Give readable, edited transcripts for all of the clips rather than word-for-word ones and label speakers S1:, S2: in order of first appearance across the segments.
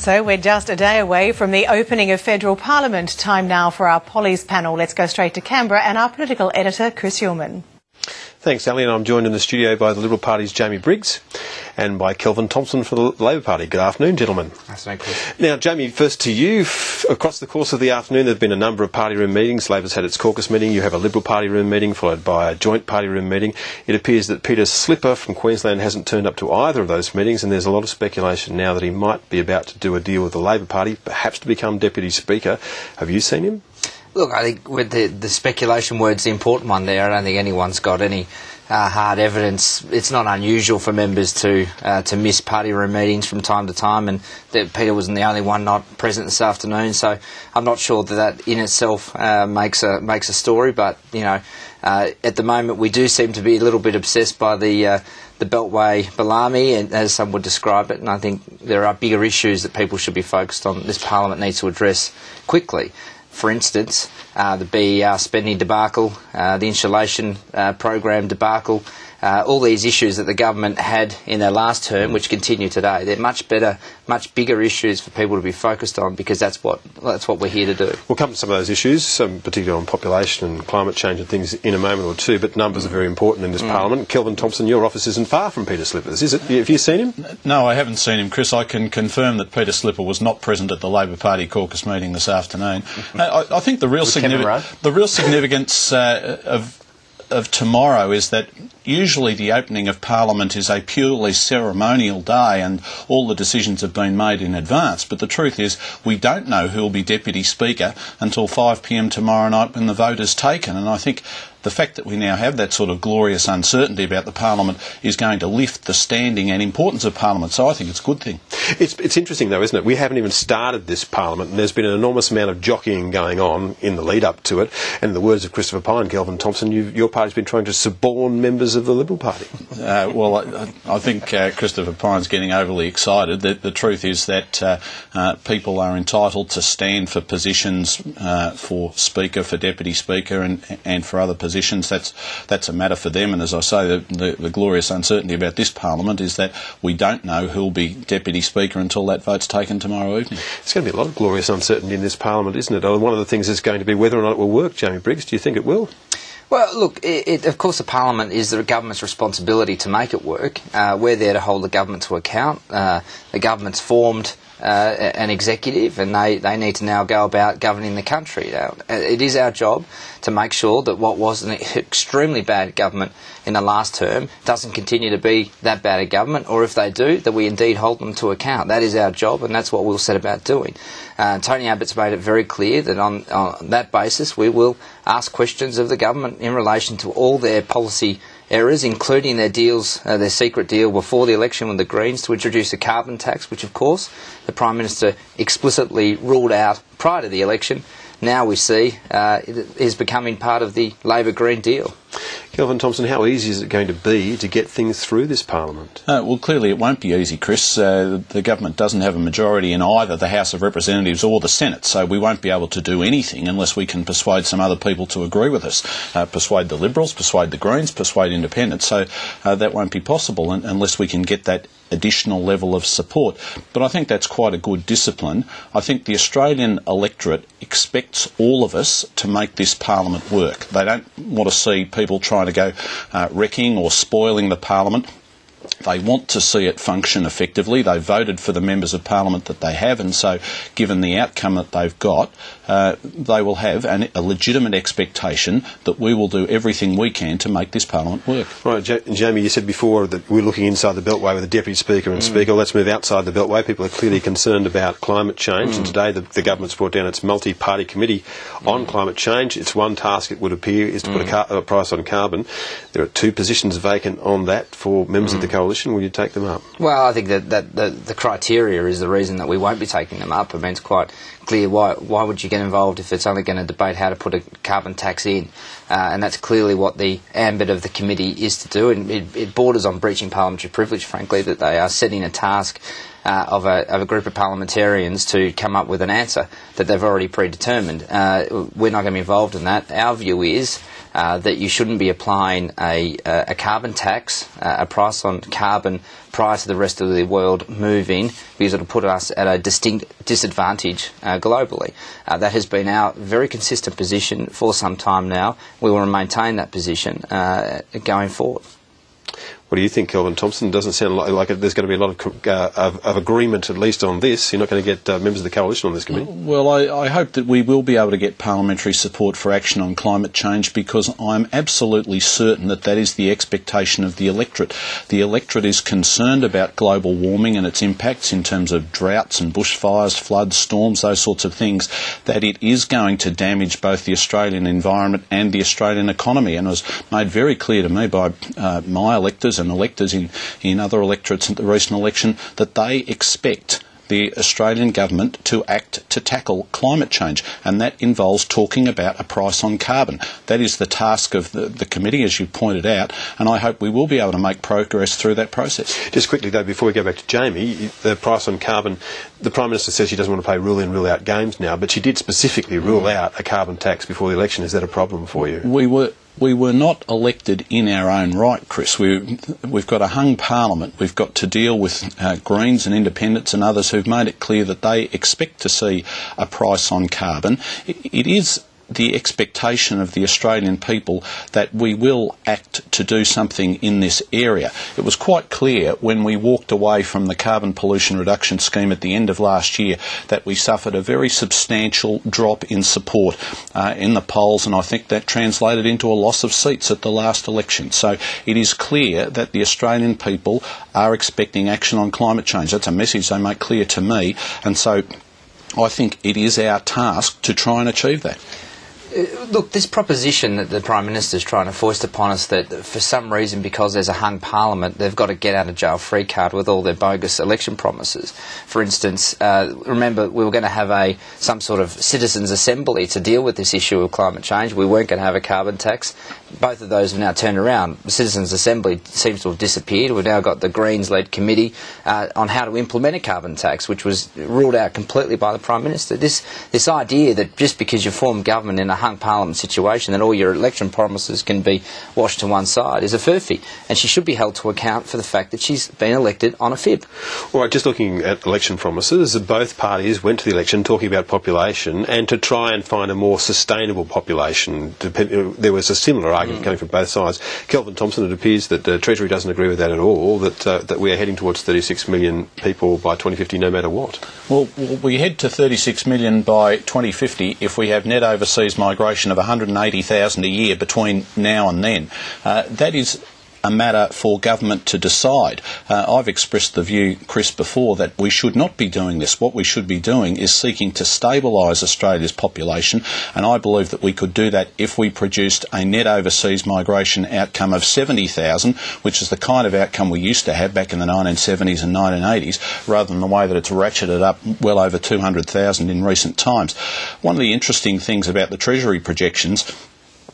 S1: So we're just a day away from the opening of federal parliament. Time now for our Pollie's panel. Let's go straight to Canberra and our political editor, Chris Uhlmann.
S2: Thanks, Ali, and I'm joined in the studio by the Liberal Party's Jamie Briggs and by Kelvin Thomson for the Labor Party. Good afternoon, gentlemen.
S3: Afternoon, Chris.
S2: Now, Jamie, first to you. Across the course of the afternoon, there have been a number of party room meetings. Labor's had its caucus meeting. You have a Liberal Party room meeting followed by a joint party room meeting. It appears that Peter Slipper from Queensland hasn't turned up to either of those meetings, and there's a lot of speculation now that he might be about to do a deal with the Labor Party, perhaps to become Deputy Speaker. Have you seen him?
S3: Look, I think with the speculation word's the important one there. I don't think anyone's got any hard evidence. It's not unusual for members to miss party room meetings from time to time, and that Peter wasn't the only one not present this afternoon. So I'm not sure that in itself makes a story. But you know, at the moment we do seem to be a little bit obsessed by the Beltway Balami, and as some would describe it. And I think there are bigger issues that people should be focused on. This Parliament needs to address quickly. For instance, the BER spending debacle, the insulation program debacle, all these issues that the government had in their last term, which continue today. They're much better, much bigger issues for people to be focused on, because that's what we're here to do. We'll
S2: come to some of those issues, particularly on population and climate change and things, in a moment or two. But numbers are very important in this Parliament. Kelvin Thomson, your office isn't far from Peter Slipper's, is it? Have you seen him?
S4: No, I haven't seen him, Chris. I can confirm that Peter Slipper was not present at the Labor Party caucus meeting this afternoon. I think the real significance of tomorrow is that usually the opening of Parliament is a purely ceremonial day and all the decisions have been made in advance. But the truth is we don't know who will be Deputy Speaker until 5 p.m. tomorrow night when the vote is taken. And I think the fact that we now have that sort of glorious uncertainty about the Parliament is going to lift the standing and importance of Parliament. So I think it's a good thing.
S2: It's interesting, though, isn't it? We haven't even started this Parliament, and there's been an enormous amount of jockeying going on in the lead-up to it. And in the words of Christopher Pyne, Kelvin Thomson, your party's been trying to suborn members of the Liberal Party.
S4: Well, I think Christopher Pyne's getting overly excited. The truth is that people are entitled to stand for positions for Speaker, for Deputy Speaker, and for other positions. That's a matter for them. And as I say, the glorious uncertainty about this Parliament is that we don't know who'll be Deputy Speaker until that vote's taken tomorrow evening.
S2: It's going to be a lot of glorious uncertainty in this Parliament, isn't it? One of the things is going to be whether or not it will work. Jamie Briggs, do you think it will?
S3: Well, look, of course the Parliament is the government's responsibility to make it work. We're there to hold the government to account. The government's formed an executive, and they need to now go about governing the country. Now, it is our job to make sure that what was an extremely bad government in the last term doesn't continue to be that bad a government, or if they do, that we indeed hold them to account. That is our job, and that's what we'll set about doing. Tony Abbott's made it very clear that on that basis we will ask questions of the government in relation to all their policy errors, including their deals, their secret deal before the election with the Greens to introduce a carbon tax, which of course the Prime Minister explicitly ruled out prior to the election. Now we see is becoming part of the Labor Green deal.
S2: Kelvin Thomson, how easy is it going to be to get things through this Parliament?
S4: Well, clearly it won't be easy, Chris. The government doesn't have a majority in either the House of Representatives or the Senate, so we won't be able to do anything unless we can persuade some other people to agree with us. Persuade the Liberals, persuade the Greens, persuade independents. So that won't be possible unless we can get that additional level of support. But I think that's quite a good discipline. I think the Australian electorate expects all of us to make this Parliament work. They don't want to see people trying to go wrecking or spoiling the Parliament. They want to see it function effectively. They voted for the members of Parliament that they have, and so given the outcome that they've got, they will have a legitimate expectation that we will do everything we can to make this Parliament work.
S2: Right, Jamie, you said before that we're looking inside the Beltway with a Deputy Speaker and Speaker. Let's move outside the Beltway. People are clearly concerned about climate change, and today the government's brought down its multi-party committee on climate change. Its one task, it would appear, is to put a price on carbon. There are 2 positions vacant on that for members of the coalition. Will you take them up?
S3: Well, I think that the criteria is the reason that we won't be taking them up. I mean, it's quite clear why would you get involved if it's only going to debate how to put a carbon tax in, and that's clearly what the ambit of the committee is to do, and it borders on breaching parliamentary privilege, frankly, that they are setting a task of a group of parliamentarians to come up with an answer that they've already predetermined. We're not going to be involved in that. Our view is that you shouldn't be applying a carbon tax, a price on carbon prior to the rest of the world moving, because it'll put us at a distinct disadvantage globally. That has been our very consistent position for some time now. We will maintain that position going forward.
S2: What do you think, Kelvin Thomson? Doesn't sound like there's going to be a lot of agreement, at least on this. You're not going to get members of the coalition on this committee?
S4: Well, I hope that we will be able to get parliamentary support for action on climate change, because I'm absolutely certain that that is the expectation of the electorate. The electorate is concerned about global warming and its impacts in terms of droughts and bushfires, floods, storms, those sorts of things, that it is going to damage both the Australian environment and the Australian economy. And it was made very clear to me by my electors and electors in other electorates at the recent election that they expect the Australian government to act to tackle climate change, and that involves talking about a price on carbon. That is the task of the committee, as you pointed out, and I hope we will be able to make progress through that process.
S2: Just quickly, though, before we go back to Jamie, the price on carbon, the Prime Minister says she doesn't want to play rule-in, rule-out games now, but she did specifically rule out a carbon tax before the election. Is that a problem for you?
S4: We were not elected in our own right, Chris. We've got a hung parliament. We've got to deal with Greens and Independents and others who've made it clear that they expect to see a price on carbon. It is the expectation of the Australian people that we will act to do something in this area. It was quite clear when we walked away from the carbon pollution reduction scheme at the end of last year that we suffered a very substantial drop in support in the polls, and I think that translated into a loss of seats at the last election. So it is clear that the Australian people are expecting action on climate change. That's a message they make clear to me, and so I think it is our task to try and achieve that.
S3: Look, this proposition that the Prime Minister is trying to foist upon us, that for some reason, because there's a hung parliament, they've got a get-out-of-jail-free card with all their bogus election promises. For instance, remember, we were going to have some sort of citizens' assembly to deal with this issue of climate change. We weren't going to have a carbon tax. Both of those have now turned around. The citizens' assembly seems to have disappeared. We've now got the Greens-led committee on how to implement a carbon tax, which was ruled out completely by the Prime Minister. This idea that just because you form government in a hung parliament situation that all your election promises can be washed to one side is a furphy, and she should be held to account for the fact that she's been elected on a fib.
S2: All right, just looking at election promises, both parties went to the election talking about population and to try and find a more sustainable population. There was a similar argument coming from both sides. Kelvin Thomson, it appears that the Treasury doesn't agree with that at all, that we are heading towards 36 million people by 2050 no matter what.
S4: Well, we head to 36 million by 2050 if we have net overseas migration of 180,000 a year between now and then. That is a matter for government to decide. I've expressed the view, Chris, before that we should not be doing this. What we should be doing is seeking to stabilise Australia's population, and I believe that we could do that if we produced a net overseas migration outcome of 70,000, which is the kind of outcome we used to have back in the 1970s and 1980s, rather than the way that it's ratcheted up well over 200,000 in recent times. One of the interesting things about the Treasury projections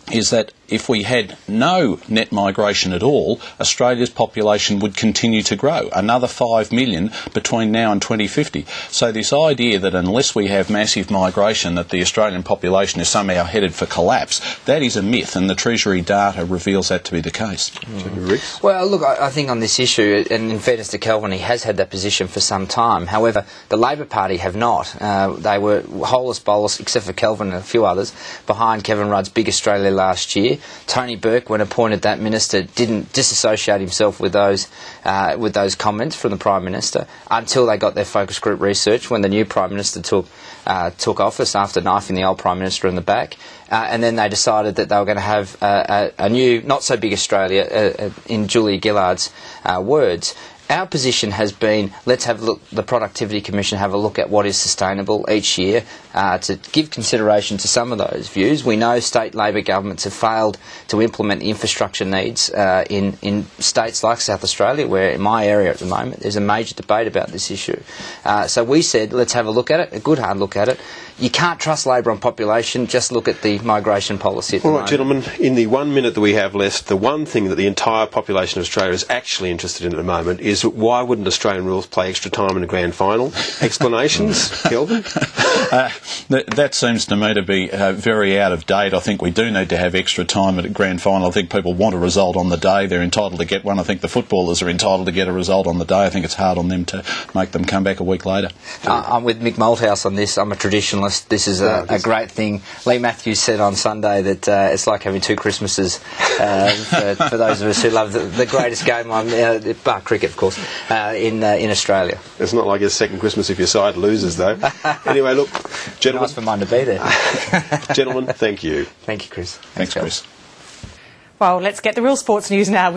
S4: is that if we had no net migration at all, Australia's population would continue to grow, another 5 million between now and 2050. So this idea that unless we have massive migration that the Australian population is somehow headed for collapse, that is a myth, and the Treasury data reveals that to be the case.
S3: Well, look, I think on this issue, and in fairness to Kelvin, he has had that position for some time. However, the Labor Party have not. They were holus bolus, except for Kelvin and a few others, behind Kevin Rudd's Big Australia last year. Tony Burke, when appointed that minister, didn't disassociate himself with those comments from the Prime Minister until they got their focus group research when the new Prime Minister took office after knifing the old Prime Minister in the back. And then they decided that they were going to have a new, not so big Australia, in Julia Gillard's words. Our position has been, let's have a look, the Productivity Commission have a look at what is sustainable each year to give consideration to some of those views. We know state Labor governments have failed to implement the infrastructure needs in states like South Australia, where in my area at the moment there's a major debate about this issue. So we said, let's have a look at it, a good hard look at it. You can't trust Labor on population, just look at the migration policy at the moment.
S2: All right, gentlemen, in the 1 minute that we have left, the one thing that the entire population of Australia is actually interested in at the moment is is, why wouldn't Australian rules play extra time in a grand final? Explanations, Kelvin?
S4: That seems to me to be very out of date. I think we do need to have extra time at a grand final. I think people want a result on the day. They're entitled to get one. I think the footballers are entitled to get a result on the day. I think it's hard on them to make them come back a week later.
S3: I'm with Mick Malthouse on this. I'm a traditionalist. This is a great thing. Lee Matthews said on Sunday that it's like having two Christmases for those of us who love the greatest game on, bar cricket, of course, in Australia.
S2: It's not like a second Christmas if your side loses, though. Anyway, look, gentlemen.
S3: Nice for mine to be there.
S2: Gentlemen, thank you.
S3: Thank you, Chris.
S4: Thanks, Chris.
S1: Well, let's get the real sports news now.